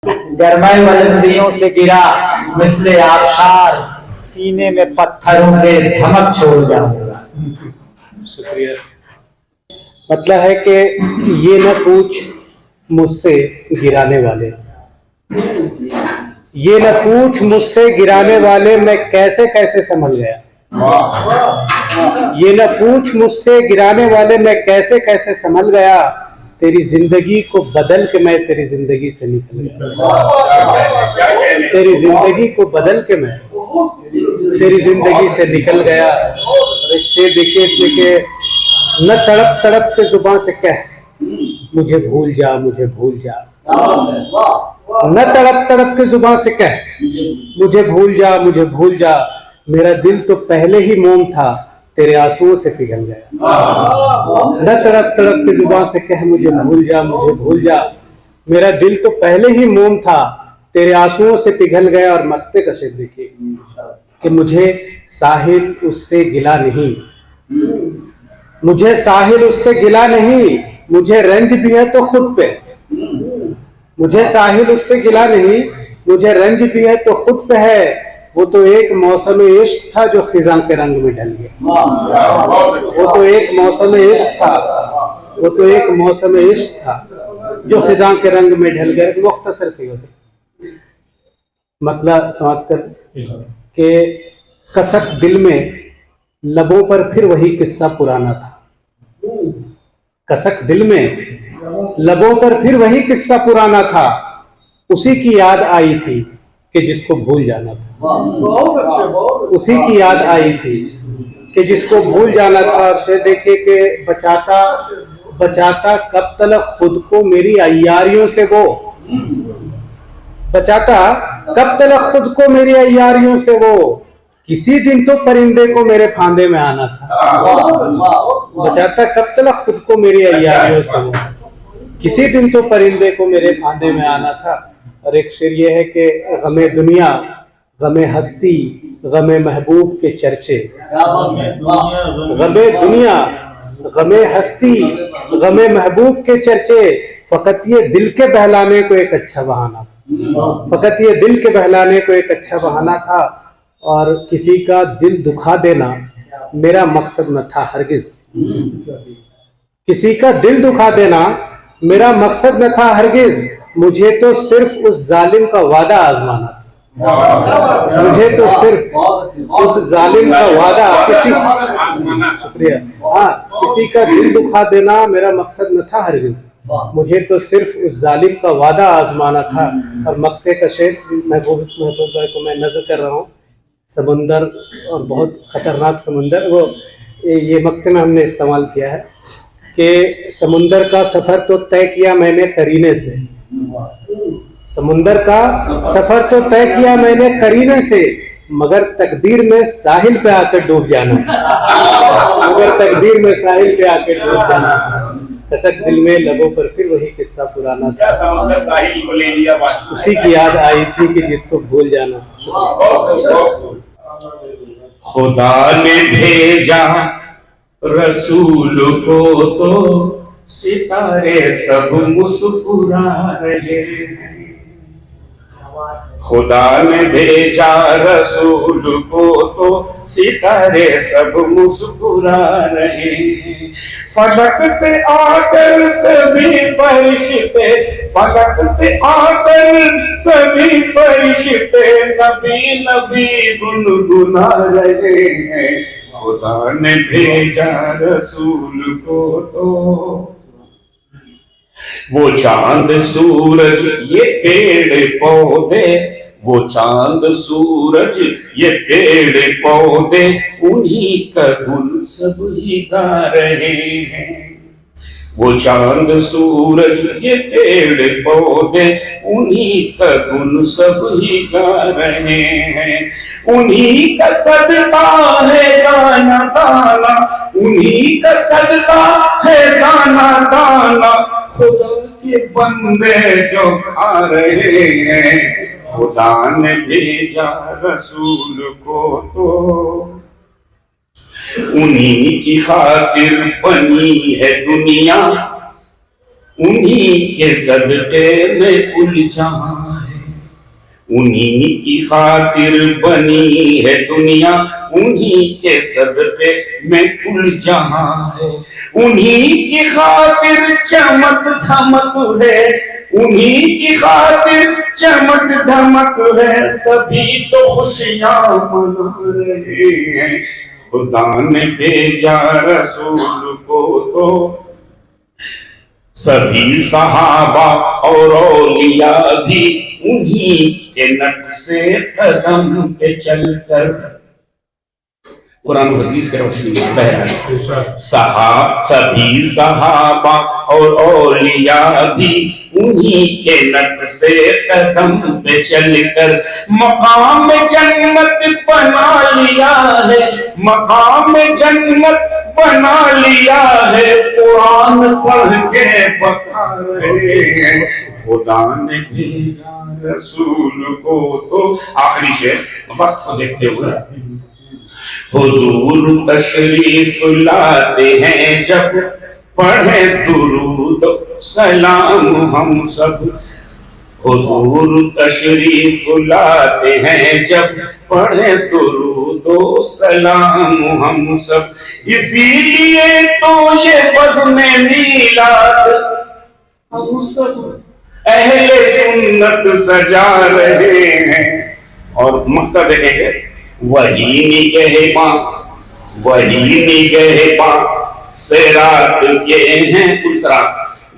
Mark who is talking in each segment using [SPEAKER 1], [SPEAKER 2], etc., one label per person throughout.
[SPEAKER 1] गरमाई बुलंदियों से गिरा मिसले आबशार, सीने में पत्थरों के धमक छोड़ जाऊंगा।
[SPEAKER 2] शुक्रिया। मतलब है कि ये न पूछ मुझसे गिराने वाले, ये न पूछ मुझसे गिराने वाले मैं कैसे कैसे संभल गया। ये न पूछ मुझसे गिराने वाले मैं कैसे कैसे संभल गया। तेरी जिंदगी को बदल के मैं तेरी जिंदगी से निकल गया। तेरी जिंदगी को बदल के मैं तेरी जिंदगी से निकल गया। और एक शेर देखिए, न तड़प तड़प के जुबान से कह मुझे भूल जा, मुझे भूल जा। न तड़प तड़प के जुबान से कह मुझे भूल जा, मुझे भूल जा। मेरा दिल तो पहले ही मोम था, तेरे आंसुओं से पिघल गया। न तड़प तड़प के जुबान से कह मुझे भूल जा, मुझे भूल जा। मेरा दिल तो पहले ही मोम था, तेरे आंसुओं से पिघल गया। और मत्ते का शेर देखिए कि मुझे साहिल उससे गिला नहीं, मुझे साहिल उससे गिला नहीं। मुझे रंज भी है तो खुद पे, मुझे साहिल उससे गिला नहीं। मुझे रंज भी है तो खुद पे है। वो तो एक मौसम इश्क था जो खिजां के रंग में ढल गया। वो तो एक मौसम इश्क था, वो तो एक मौसम इश्क था जो खिजां के रंग में ढल गया। मुख्तसर सी होती मतलब समझ कर के कसक दिल में लबों पर फिर वही किस्सा पुराना था। कसक दिल में लबों पर फिर वही किस्सा पुराना था। उसी की याद आई थी कि जिसको भूल जाना था। उसी की याद आई थी कि जिसको भूल जाना था। और शेर देखिए कि बचाता बचाता कब तलक खुद को मेरी अय्यारियों से वो, बचाता कब तलक खुद को मेरी अय्यारियों से वो। किसी दिन तो परिंदे को मेरे फांदे में आना था। बचाता कब तलक खुद को मेरी अय्यारियों से वो, किसी दिन तो परिंदे को मेरे फांदे में आना था। और एक शेर ये है कि गमे दुनिया, गमे हस्ती, गमे महबूब के चर्चे। गमे दुनिया, गमे हस्ती, गमे महबूब के चर्चे। फकत ये दिल के बहलाने को एक अच्छा बहाना, फकत ये दिल के बहलाने को एक अच्छा बहाना था। और किसी का दिल दुखा देना मेरा मकसद न था हरगिज। किसी का दिल दुखा देना मेरा मकसद न था हरगिज। मुझे तो सिर्फ उस जालिम का वादा आजमाना था। मुझे तो सिर्फ उस जालिम का वादा शुक्रिया। हाँ, किसी का दिल दुखा देना मेरा मकसद न था हरगिज। मुझे तो सिर्फ उस जालिम का वादा आजमाना था। और मक्ते का शेर महबूब भाई को मैं नजर कर रहा हूँ। समुंदर और बहुत खतरनाक समुंदर, वो ये मक्ते में हमने इस्तेमाल किया है कि समुंदर का सफर तो तय किया मैंने करीने से। समुंदर का सफर तो तय किया मैंने करीने से, मगर तकदीर में साहिल पे आकर डूब जाना। मगर तकदीर में साहिल पे आकर डूब जाना। कसक दिल में लबों पर फिर वही किस्सा पुराना था।
[SPEAKER 3] समुंदर साहिल को ले लिया,
[SPEAKER 2] उसी की याद आई थी कि जिसको भूल जाना।
[SPEAKER 3] खुदा ने भेजा रसूल को तो सितारे सब मुस्कुरा रहे हैं। खुदा ने भेजा रसूल को तो सितारे सब मुस्कुरा रहे हैं। फलक से आकर सभी फरिश्ते, फलक से आकर सभी फरिश्ते नबी नबी गुनगुना रहे हैं। खुदा ने भेजा रसूल को तो वो चांद सूरज ये पेड़ पौधे, वो चांद सूरज ये पेड़ पौधे, उन्हीं का गुल सब ही गा रहे हैं। वो चांद सूरज ये पेड़ पौधे, उन्हीं का गुल सब ही गा रहे हैं। उन्हीं का सदका है दाना दाना, उन्हीं का सदका है दाना दाना। खुदा के बंदे जो खा रहे हैं। खुदा ने भेजा रसूल को तो उन्हीं की खातिर बनी है दुनिया, उन्हीं के सदके में कुल जहां उन्हीं की खातिर बनी है दुनिया, उन्हीं के सदक़े में कुल जहां है। उन्हीं की खातिर चमक धमक है, उन्हीं की खातिर चमक धमक है, सभी तो खुशियां मना रहे हैं। खुदा ने भेजा रसूल को तो सभी सहाबा और औलिया भी उन्हीं के नक्शे कदम पे चलकर, कुरान हदीस के रोशनी में बहरहाल सभी सहाबा और औलिया भी उन्हीं के नक्शे कदम पे चलकर मकाम जन्नत बना लिया है, मकाम जन्नत बना लिया है। कुरान पढ़ के बता रहे हैं, खुदा ने भेजा रसूल को तो। आखिरी शेर वक्त को देखते हुए, हुजूर तशरीफ लाते हैं जब पढ़े दुरूद सलाम हम सब। हुजूर तशरीफ लाते हैं जब पढ़े दुरूद सलाम हम सब। इसीलिए तो ये बज़्म मीलाद हम सब अहले सुन्नत सजा रहे हैं। और मकसद देखेंगे, वही निगहबां सिरात के हैं उसरा,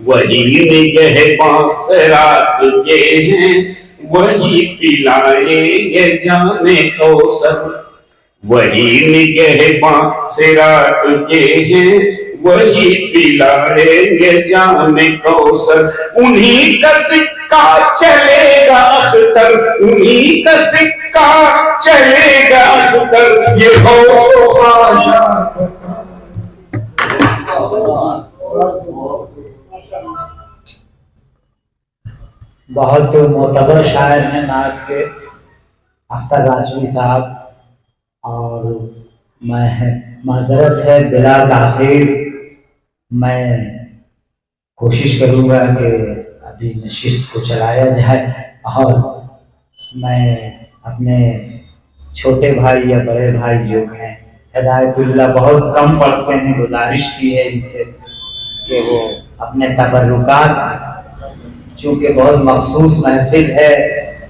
[SPEAKER 3] वही निगहबां सिरात के हैं, वही पिलाएंगे जाने कौसर। वही निगहबां सिरात के हैं, वही पिलाएंगे जाने कौसर। उन्हीं का सिक्का चलेगा अख्तर, उन्हीं का सिक्का चलेगा अख्तर। ये हो ख्वाजा
[SPEAKER 1] बहुत मोतबर शायर हैं नात के अख्तर राजवी साहब, और मैं माजरत है बिला ताखीर मैं कोशिश करूँगा कि अभी नशिस्त को चलाया जाए। और मैं अपने छोटे भाई या बड़े भाई जो हैं हिदायतुल्लाह बहुत कम पढ़ते हैं, गुजारिश की है इनसे कि वो अपने तबर्रुकात, चूँकि बहुत मखसूस महफिल है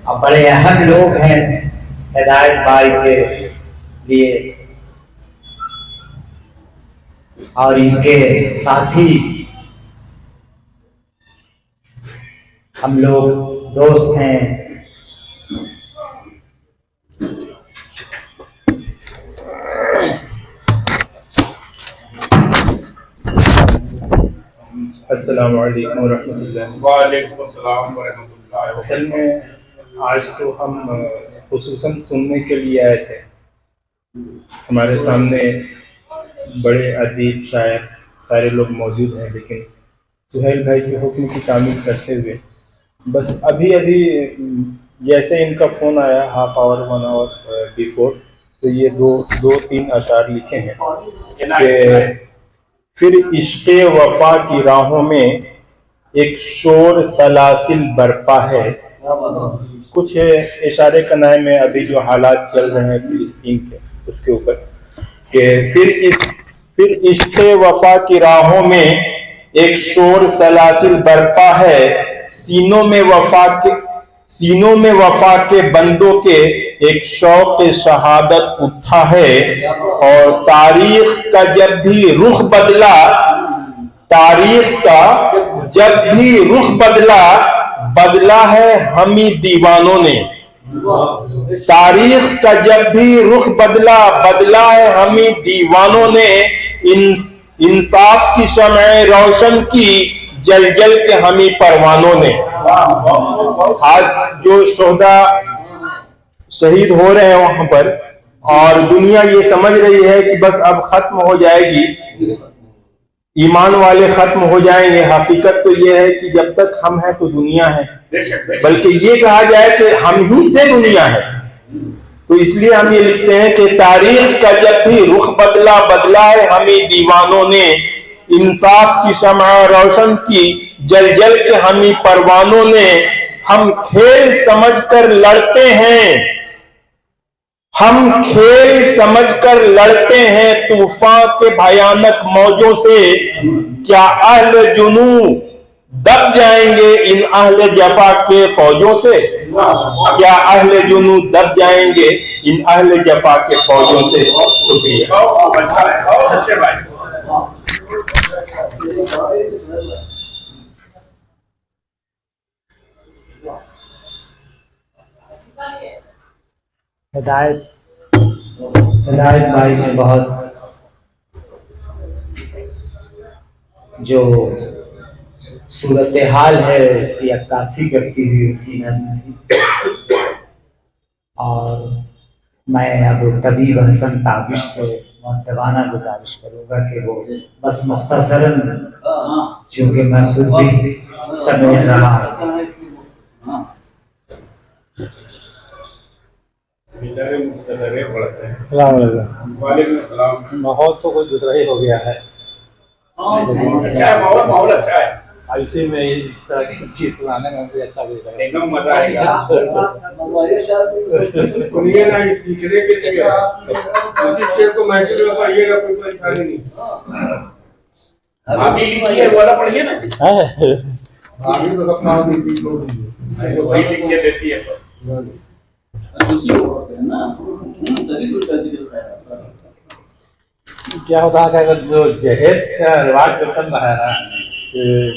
[SPEAKER 1] और बड़े अहम लोग हैं हिदायत भाई के लिए और इनके साथी हम लोग दोस्त हैं।
[SPEAKER 4] अस्सलामु अलैकुम वरहमतुल्लाह।
[SPEAKER 3] वालेकुम अस्सलाम वरहमतुल्लाह।
[SPEAKER 4] असल में आज तो हम खुसूसन सुनने के लिए आए थे। हमारे सामने बड़े अदीब शायर सारे लोग मौजूद हैं, लेकिन सुहेल भाई के हुक्म की तामील करते हुए बस अभी जैसे इनका फ़ोन आया हाफ आवर 1 आवर बिफोर, तो ये दो तीन अशार लिखे हैं कि फिर इश्क़े वफा की राहों में एक शोर सलासिल बरपा है। कुछ इशारे कनाए में अभी जो हालात चल रहे हैं फिलिस्तीन के, उसके ऊपर कि फिर इश्क़े वफा की राहों में एक शोर सलासिल बरपा है। सीनों में वफा के बंदों के एक शौक शहादत उठा है। और तारीख का जब भी रुख बदला है हमी दीवानों ने। तारीख का जब भी रुख बदला है हमी दीवानों ने। इंसाफ की शमए रोशन की जल जल के हमी परवानों ने। आज जो शोहदा शहीद हो रहे हैं वहां पर, और दुनिया ये समझ रही है कि बस अब खत्म हो जाएगी, ईमान वाले खत्म हो जाएंगे। हकीकत तो ये है कि जब तक हम हैं तो दुनिया है, बल्कि ये कहा जाए कि हम ही से दुनिया है। तो इसलिए हम ये लिखते हैं कि तारीख का जब भी रुख बदला है हमें दीवानों ने। इंसाफ की शमआ रोशन की जल जल के हमी परवानों ने। हम खेल समझकर लड़ते हैं, हम खेल समझकर लड़ते हैं तूफान के भयानक मौजों से। क्या अहले जुनू दब जाएंगे इन अहले जफा के फौजों से? क्या अहले जुनू दब जाएंगे इन अहले जफा के फौजों से? शुक्रिया। अच्छे भाई।
[SPEAKER 1] हिदायत भाई ने बहुत जो सूरत हाल है उसकी अक्कासी करती हुई उनकी नज़्म थी। और मैं अब तबीब हसन ताबिश से मुअद्दबाना गुजारिश करूँगा कि वो बस मुख्तसरन, क्योंकि मैं खुद भी समेट रहा हूँ।
[SPEAKER 2] माहौल तो कोई दूसरा ही हो गया है।
[SPEAKER 4] अच्छा है, माहौल अच्छा है।
[SPEAKER 2] ऐसे में इस तरह की चीज सुनाने में मुझे अच्छा भी लगा,
[SPEAKER 4] एकदम मजा आएगा। सुनिए ना, सीखने के लिए इस चीज को महसूस में पढ़िएगा, कोई परेशानी नहीं। अभी लिखिए वाला पढ़िए ना, अभी तो अपना वही लिख के देती है
[SPEAKER 2] क्या होता है कि अगर जो जहेज का रिवाज जो चल रहा है ना,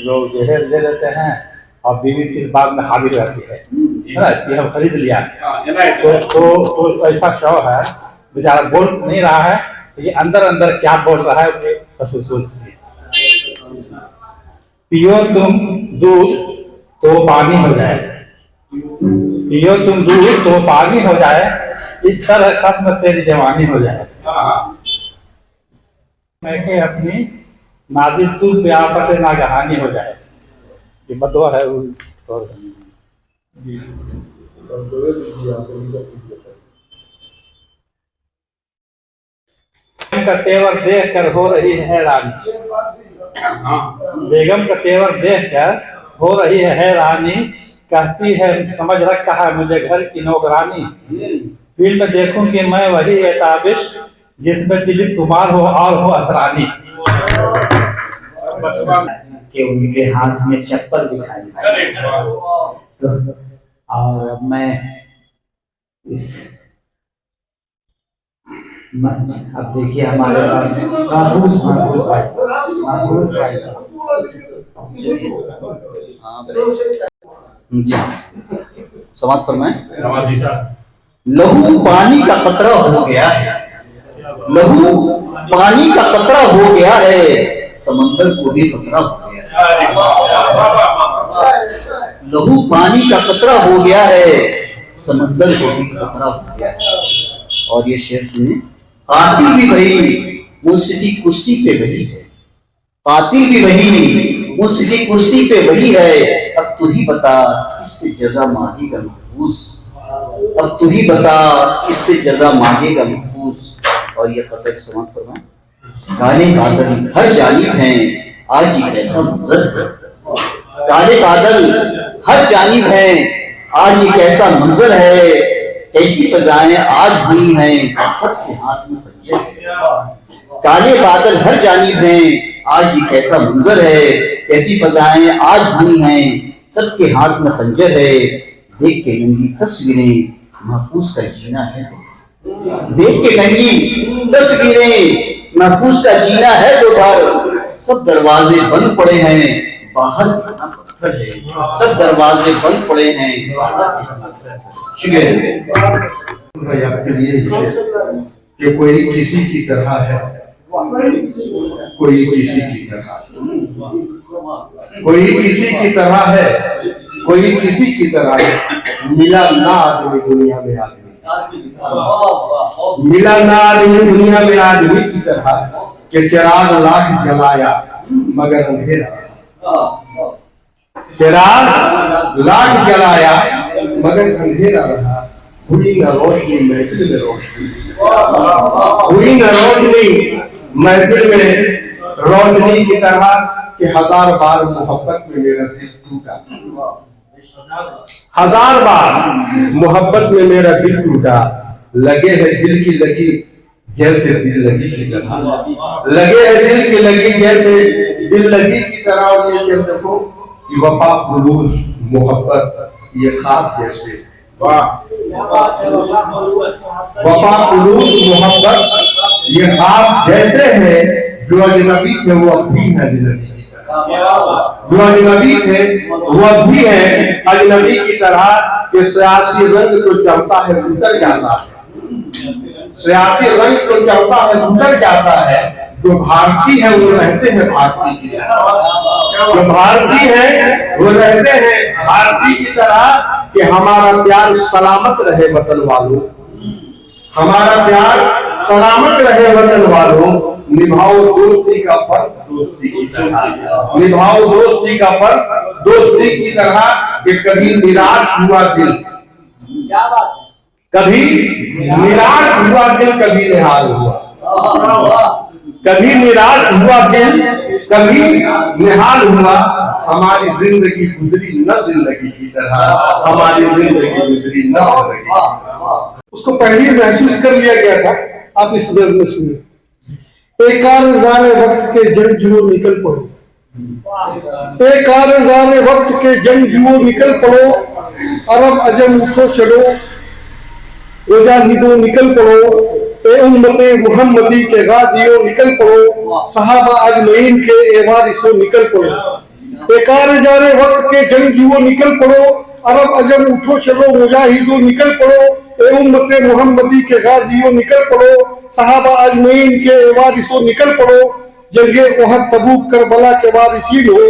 [SPEAKER 2] लोग जहेज ले लेते हैं और बीवी फिर बाद में हावी रहती है ना कि हम खरीद लिया। तो ऐसा शव है, बेचारा बोल नहीं रहा है, ये अंदर अंदर क्या बोल रहा है उसे सोचिए। पियो तुम दूध तो पानी हो जाए, पियो तुम दूध तो पानी हो जाए, इस तरह खत्म तेरी जवानी हो जाए। मैं के अपनी नाजिल तू पे आफत नागहानी हो जाए, ये बदवा है। का तेवर देख कर हो रही है हैरानी, बेगम का तेवर देख कर हो रही है हैरानी, कहती है समझ रखा है मुझे घर की नौकरानी। फिल्म देखूं कि मैं वही है ताबिश जिसमें दिलीप कुमार हो और हो असरानी।
[SPEAKER 1] कि उनके हाथ में चप्पल दिखाई। और अब मैं इस मंच, अब देखिए हमारे पास महफूज भाई
[SPEAKER 5] समाज फरमाए। लहू पानी का कतरा हो गया है, लहू पानी का कतरा हो गया है, समंदर को भी खतरा हो गया है। लहू पानी का कतरा हो गया है, समंदर को भी खतरा हो गया है। और ये शेर सुने, कातिल भी वही मुंसिफी कुर्सी पे वही है, कातिल भी वही मुंसिफी कुर्सी पे वही है। अब तू ही बता इससे जजा मांगेगा महफूज, अब तू ही बता इससे जजा मांगेगा महफूज। और ये खतर समाप्त फरमाए। काले बादल हर जानिब हैं, आज ही कैसा मंजर है, काले बादल हर जानिब हैं, आज ही कैसा मंजर है, ऐसी फजाएं आज हुई हैं, सबके हाथ में खंजर है। काले बादल हर जानिब हैं, आज ही कैसा मंजर है, ऐसी फजाएं आज हुई हैं, सबके हाथ में खंजर है। देख के नंगी तस्वीरें महफूज का जीना है, देख के नंगी तस्वीरें महफूज का जीना है तो घर। सब दरवाजे बंद पड़े हैं, बाहर कितना पत्थर है, सब दरवाजे बंद पड़े हैं। शुक्रिया
[SPEAKER 6] आपके लिए कि कोई किसी की तरह है, कोई किसी की तरह, कोई किसी की तरह है, कोई किसी की तरह है। मिला ना आदमी दुनिया में आदमी, मिला ना आदमी दुनिया में आदमी की तरह कि चिराग लाख जलाया मगर अंधेरा, चिराग लाख जलाया मगर अंधेरा रहा। हुई न रोशनी महफिल में रोशनी, हुई न रोशनी महफिल में रोशनी की तरह कि हजार बार मोहब्बत में मेरा दिल टूटा। 1000 बार मोहब्बत में मेरा दिल टूटा, लगे है दिल की लगी जैसे दिल लगी की तरह, लगे है दिल की लगी जैसे दिल लगी की तरह। और ये जब देखो कि वफा खुलूस मोहब्बत ये ख्वाब जैसे, वफा खुलूस मोहब्बत ये ख्वाब जैसे है, जो अजनबी थे वो अब भी है अजनबी की तरह, जो अजनबी थे वो अब भी है अजनबी की तरह। कि सियासी रंग तो चढ़ता है उतर जाता है, सियासी रंग तो चढ़ता है उतर जाता है, जो भारतीय है वो रहते हैं भारतीय की तरह, जो भारतीय है वो रहते हैं भारतीय की तरह। कि हमारा प्यार सलामत रहे वतन वालों, हमारा प्यार सलामत रहे वतन वालों, निभाओ दोस्ती का फर्क दोस्ती की तरह, निभाओ दोस्ती का फर्क दोस्ती की तरह। कि कभी निराश हुआ दिल, कभी निराश हुआ दिल कभी निहाल हुआ, कभी निराश हुआ दिल कभी निहाल हुआ। हमारी जिंदगी गुजरी न जिंदगी की तरह, हमारी जिंदगी गुजरी न जिंदगी।
[SPEAKER 7] उसको पहले महसूस कर लिया गया था। आप इस नज़्म में सुनिए। एक कारज़ाने वक्त के जंगजुओ निकल पड़ो, एक कारज़ाने वक्त के जंगजुओ निकल पड़ो, अरब अजम उठो चलो मुजाहिदों निकल पड़ो, ए उम्मते मुहम्मदी के गाजियों निकल पड़ो, सहाबा अजमईन के एवारिसों निकल पड़ो। ए कारज़ाने वक्त के जंगजुओ निकल पड़ो, अरब अजम उठो चलो मुजाहिदों निकल पड़ो, ए उम्मते मुहम्मदी के गाजियों निकल पड़ो, सहाबा अजमईन के वारिसों निकल पड़ो। जंगे ओहद तबूक करबला के वारिसीन हो,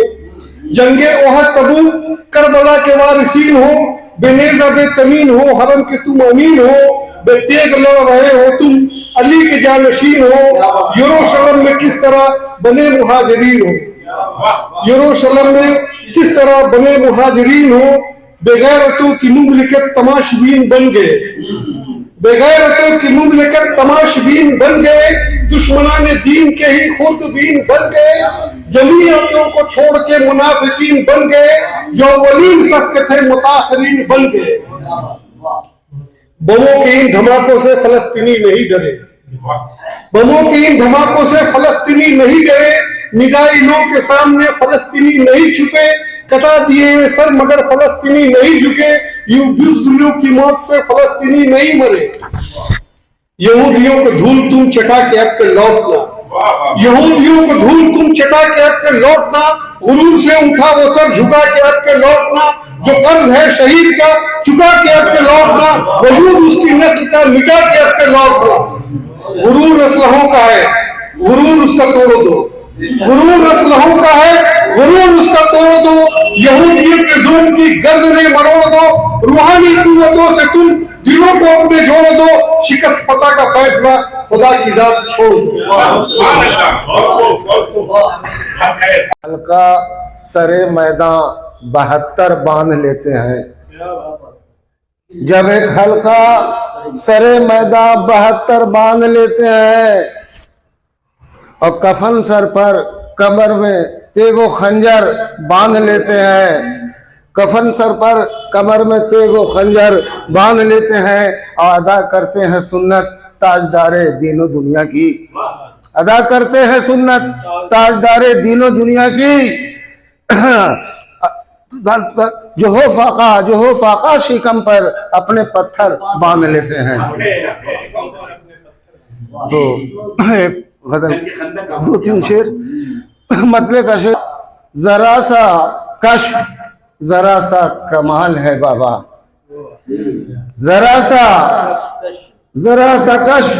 [SPEAKER 7] जंगे ओहद तबूक करबला के वारिसीन हो, बेनेज़ा बेतमीन हो हरम के तुम अमीन हो, बेतेग लड़ रहे हो तुम अली के जानशीन हो, यरूशलेम में किस तरह बने मुहाजिरीन हो, यरूशलेम में किस तरह बने मुहाजिरीन हो, बेगैरतों की मुमलिकत तमाशबीन बन गए, बेगैरतों की मुमलिकत तमाशबीन बन गए, दुश्मनाने दीन के ही खुर्दबीन बन गए, जमीयतों को छोड़ के मुनाफिकीन बन गए, जो वलीन सबके थे मुताखरीन बन गए। बमों के इन धमाकों से फलस्तीनी नहीं डरे, बमों के इन धमाकों से फलस्तीनी नहीं डरे, मिसाइलों के सामने फलस्तीनी नहीं छुपे, कटा दिए सर मगर फलस्तीनी नहीं झुके, युद्धियों की मौत से फलस्तीनी नहीं मरे। यहूदियों को धूल तुम चटा के अब के लौटना, यहूदियों को धूल तुम चटा के अब के लौटना, गुरूर से उठा वो सर झुका के अब के लौटना, जो कर्ज है शहीद का चुका के अब के लौटना, वजूद उसकी नस्ल का मिटा के अब के लौटना। गुरूर असलहों का है गुरूर उसका तोड़ दो, गुरूर असलहों का है गुरूर उसका तोड़ दो, यहूदियों के जुल्म की गर्दनें मरोड़ दो, रूहानी कुव्वतों से तुम दिलों को अपने जोड़ दो, शिकस्त फतह का फैसला खुदा की जात छोड़ दो।
[SPEAKER 8] हल्का सरे मैदान 72 बांध लेते हैं, जब एक हल्का सरे मैदान 72 बांध लेते हैं, और कफन सर पर कमर में तेगो खंजर बांध लेते हैं, कफन सर पर कमर में तेगो खंजर बांध लेते हैं, और अदा करते हैं सुन्नत ताजदारे दीनो दुनिया की, अदा करते हैं सुन्नत ताजदारे दीनो दुनिया की। जो हो फाका शिकम पर अपने पत्थर बांध लेते हैं। तो एक गजल 2-3 शेर मतले का शेर। जरा सा कश्फ जरा सा कमाल है बाबा, जरा सा कश्फ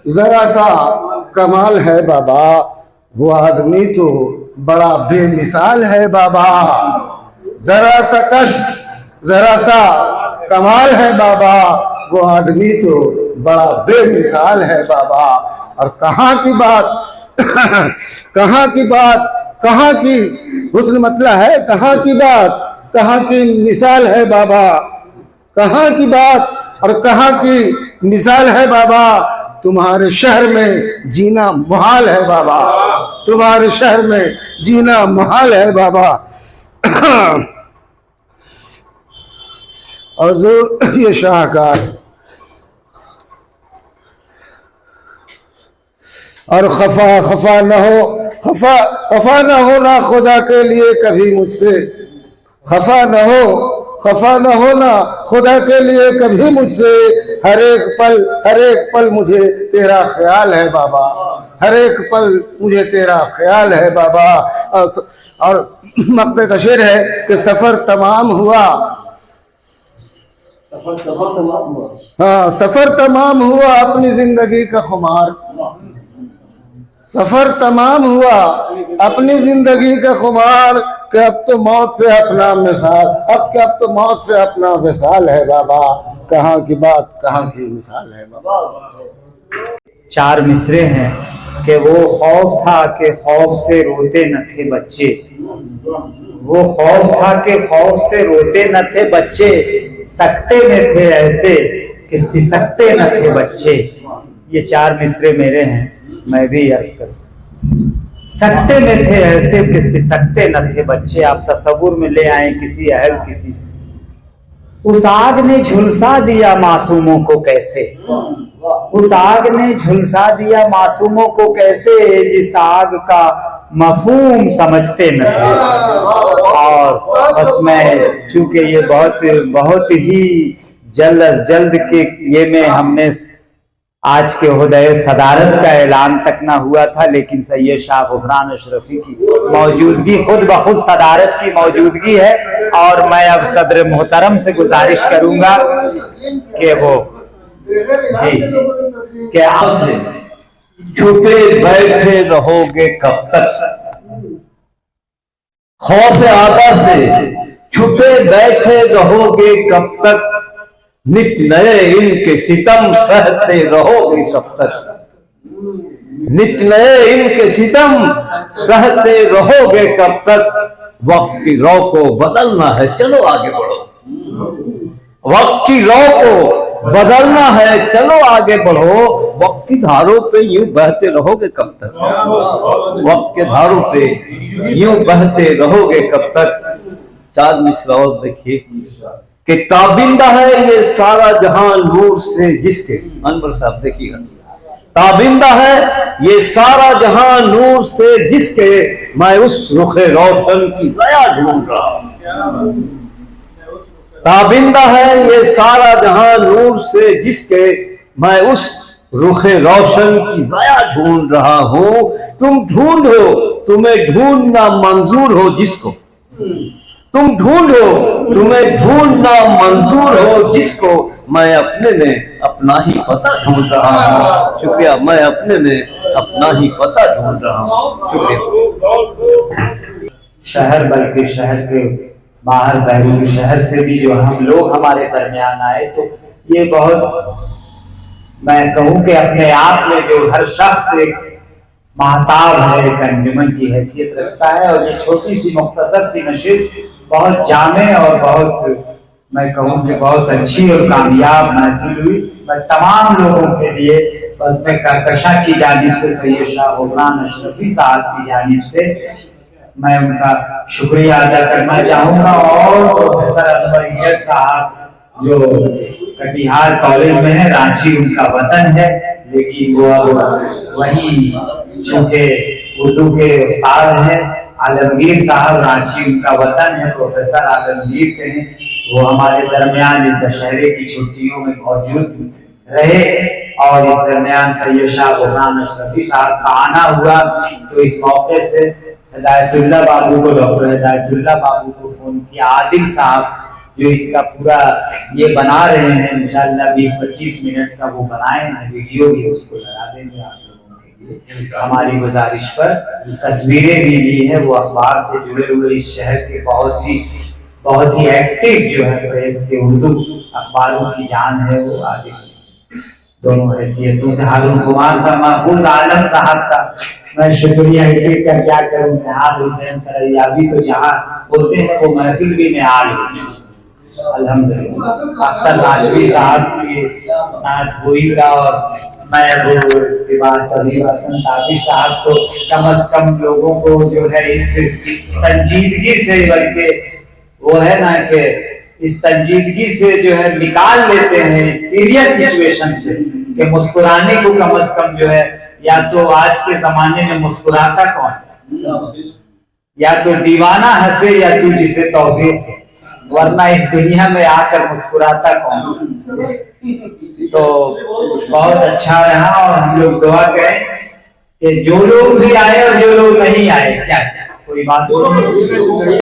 [SPEAKER 8] जरा सा कमाल है बाबा, वो आदमी तो बड़ा बेमिसाल है बाबा, जरा सा कश्फ जरा सा कमाल है बाबा, वो आदमी तो बड़ा बेमिसाल है बाबा। और कहाँ की बात कहाँ की बात, कहाँ की हुस्न मतला है, कहाँ की बात, कहाँ की मिसाल है बाबा, कहाँ की बात और कहाँ की मिसाल है बाबा। तुम्हारे शहर में जीना मुहाल है बाबा, तुम्हारे शहर में जीना मुहाल है बाबा। और जो ये शाहकार और खफा न हो ना खुदा के लिए कभी मुझसे, खफा न हो ना खुदा के लिए कभी मुझसे, हर एक पल मुझे तेरा ख्याल है बाबा, हर एक पल मुझे तेरा ख्याल है बाबा। और मकते का शेर है कि सफर तमाम हुआ, हाँ सफर तमाम हुआ अपनी जिंदगी का खुमार, सफर तमाम हुआ अपनी जिंदगी का खुमार, कि अब तो मौत से अपना मिसाल, अब तो मौत से अपना विसाल है बाबा, कहाँ की बात कहाँ की मिसाल है बाबा।
[SPEAKER 1] 4 मिसरे हैं कि वो खौफ था कि खौफ से रोते न थे बच्चे, वो खौफ था कि खौफ से रोते न थे बच्चे, सकते में थे ऐसे कि सिसकते न थे बच्चे। ये 4 मिसरे मेरे हैं, मैं भी अर्ज करूं। सकते में थे ऐसे कि सिसकते न थे बच्चे। आप तस्वुर में ले आए किसी अहल किसी, उस आग ने झुलसा दिया मासूमों को कैसे, उस आग ने झुलसा दिया मासूमों को कैसे, जिस आग का मफहूम समझते न थे। और बस मैं चूंकि ये बहुत ही जल्द अज जल्द के ये में हमने आज के उहदे सदारत का ऐलान तक ना हुआ था, लेकिन सैयद शाह गुफरान अशरफी की मौजूदगी खुद ब खुद सदारत की मौजूदगी है। और मैं अब सदर मोहतरम से गुजारिश करूंगा कि वो जी कि आपसे
[SPEAKER 6] छुपे बैठे रहोगे कब तक, खौफ आका से छुपे बैठे रहोगे कब तक, नित नए इनके सितम सहते रहोगे कब तक, नित नए इनके सितम सहते रहोगे कब तक, वक्त की रौ को बदलना है चलो आगे बढ़ो, वक्त की रौ को बदलना है चलो आगे बढ़ो, वक्त की धारों पे यूं बहते रहोगे कब तक, वक्त के धारों पे यूं बहते रहोगे कब तक। 4 मिसरा और देखिए कि ताबिंदा है ये सारा जहां नूर से जिसके, अनवर साहब देखिएगा, ताबिंदा है ये सारा जहां नूर से जिसके, मैं उस रुखे रोशन की ज़या ढूंढ रहा हूं, ताबिंदा है ये सारा जहां नूर से जिसके, मैं उस रुखे रोशन की ज़या ढूंढ रहा हूं। तुम ढूंढो, तुम्हें ढूंढना मंजूर हो जिसको, तुम ढूंढो, तुम्हें ढूंढना मंजूर हो जिसको, मैं अपने में अपना ही पता ढूंढ रहा हूँ। शुक्रिया, मैं अपने में अपना ही पता ढूंढ रहा हूँ। शुक्रिया।
[SPEAKER 1] शहर बल्कि शहर के बाहर बैरून शहर से भी जो हम लोग हमारे दरमियान आए, तो ये बहुत मैं कहूँ कि अपने आप में जो हर शख्स एक महताब है, एक अंजुमन की हैसियत रखता है। और ये छोटी सी मुख्तसर सी नशिस्त बहुत जामे और बहुत मैं कहूँ कि बहुत अच्छी और कामयाब महफिल हुई। मैं तमाम लोगों के लिए बस मैं कहकशा की जानिब से सैयद शाह गुफरान अशरफी साहब की जानिब से मैं उनका शुक्रिया अदा करना चाहूँगा। और प्रोफेसर अनवर साहब जो कटिहार कॉलेज में है, रांची उनका वतन है, लेकिन वो अब वही चूँकि उर्दू के उस्ताद हैं। आलमगीर साहब रांची उनका वतन है, प्रोफेसर आलमगीर के हैं, वो हमारे दरमियान इस दशहरे की छुट्टियों में मौजूद रहे। और इस दरमियान सैयद शाह गुफरान अशरफी साहब का आना हुआ, तो इस मौके से हिदायतुल्लाह बाबू को, डॉक्टर हिदायतुल्लाह बाबू को फोन किया। आदिल साहब जो इसका पूरा ये बना रहे हैं, इंशाल्लाह 20-25 मिनट का वो बनाए हैं वीडियो, भी उसको लगा देंगे आप लोगों के लिए। हमारी गुजारिश पर तस्वीरें भी ली है, वो अखबार से जुड़े हुए इस शहर के बहुत ही एक्टिव जो है प्रेस के उर्दू अखबारों की जान है, वो आगे दोनों हैसियतों से हारून कुमार साहब, महफूज आलम साहब का मैं शुक्रिया का क्या करूं। निहाल हुसैन सरैयाबी तो जहाँ होते हैं वो महफिल भी निहाल होती है, अल्हम्दुलिल्लाह। अख्तर राजवी साहब की नात गोई का, और मैं वो इसके बाद तबीब हसन ताबी साहब को कम से कम लोगों को जो है इस संजीदगी से, बल्कि वो है ना कि इस संजीदगी से जो है निकाल लेते हैं, इस सीरियस सिचुएशन से, कि मुस्कुराने को कम से कम जो है, या तो आज के जमाने में मुस्कुराता कौन, या तो दीवाना हंसे या तू जिसे तौफीक है, वरना इस दुनिया में आकर मुस्कुराता कौन। तो बहुत अच्छा रहा, और हम लोग दुआ करें कि जो लोग भी आए और जो लोग नहीं आए, क्या कोई बात नहीं।